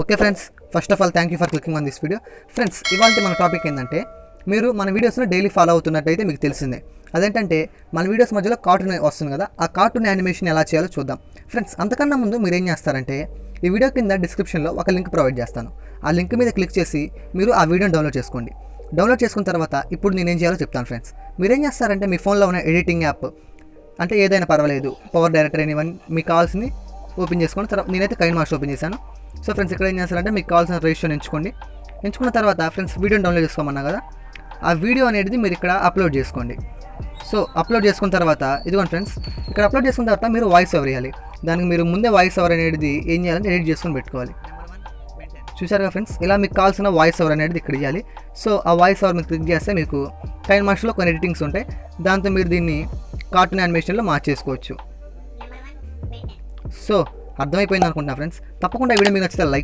Okay friends, first of all thank you for clicking on this video. Friends, ఇవాళ మన topic ఏంటంటే, మీరు మన వీడియోస్ని డైలీ ఫాలో అవుతున్నట్టయితే మీకు తెలిసిందే. అదేంటంటే మన వీడియోస్ మధ్యలో కార్టూన్ వస్తుంది కదా, ఆ కార్టూన్ యానిమేషన్ ఎలా చేయాలో చూద్దాం. ఫ్రెండ్స్, అంతకన్నా ముందు మీరు ఏం చేస్తారంటే, ఈ వీడియో కింద డిస్క్రిప్షన్లో ఒక లింక్ ప్రొవైడ్ చేస్తాను. ఆ లింక్ మీద క్లిక్ చేసి మీరు ఆ వీడియోని డౌన్లోడ్ చేసుకోండి. డౌన్లోడ్ చేసుకున్న తర్వాత ఇప్పుడు నేనేం చేయాలో చెప్తాను. ఫ్రెండ్స్, మీరేం చేస్తారంటే మీ ఫోన్లో ఉన్న ఎడిటింగ్ యాప్ అంటే ఏదైనా పర్వాలేదు, పవర్ డైరెక్టర్ ఎనీవన్ మీకు కావాల్సింది ఓపెన్ చేసుకోండి. తర్వాత నేనైతే కైన్ మాస్టర్ ఓపెన్ చేశాను. సో ఫ్రెండ్స్, ఇక్కడ ఏం చేస్తారంటే మీకు కావాల్సిన రేషియోని ఎంచుకోండి. ఎంచుకున్న తర్వాత ఫ్రెండ్స్, వీడియోని డౌన్లోడ్ చేసుకోమన్నా కదా, ఆ వీడియో అనేది మీరు ఇక్కడ అప్లోడ్ చేసుకోండి. సో అప్లోడ్ చేసుకున్న తర్వాత ఇదిగోండి ఫ్రెండ్స్, ఇక్కడ అప్లోడ్ చేసుకున్న తర్వాత మీరు వాయిస్ ఓవర్ ఇవ్వాలి. దానికి మీరు ముందే వాయిస్ ఓవర్ అనేది ఏం చేయాలంటే ఎడిట్ చేసుకొని పెట్టుకోవాలి. చూసారుగా ఫ్రెండ్స్, ఇలా మీకు కావాల్సిన వాయిస్ ఓవర్ అనేది ఇక్కడ ఇవ్వాలి. సో ఆ వాయిస్ ఓవర్ మీరు క్లిక్ చేస్తే మీకు కైన్ మాస్టర్లో కొన్ని ఎడిటింగ్స్ ఉంటాయి. దాంతో మీరు దీన్ని కార్టూన్ యానిమేషన్లో మార్చేసుకోవచ్చు. సో అర్థమైపోయింది అనుకుంటున్నా ఫ్రెండ్స్. తప్పకుండా ఈ వీడియో మీకు నచ్చితే లైక్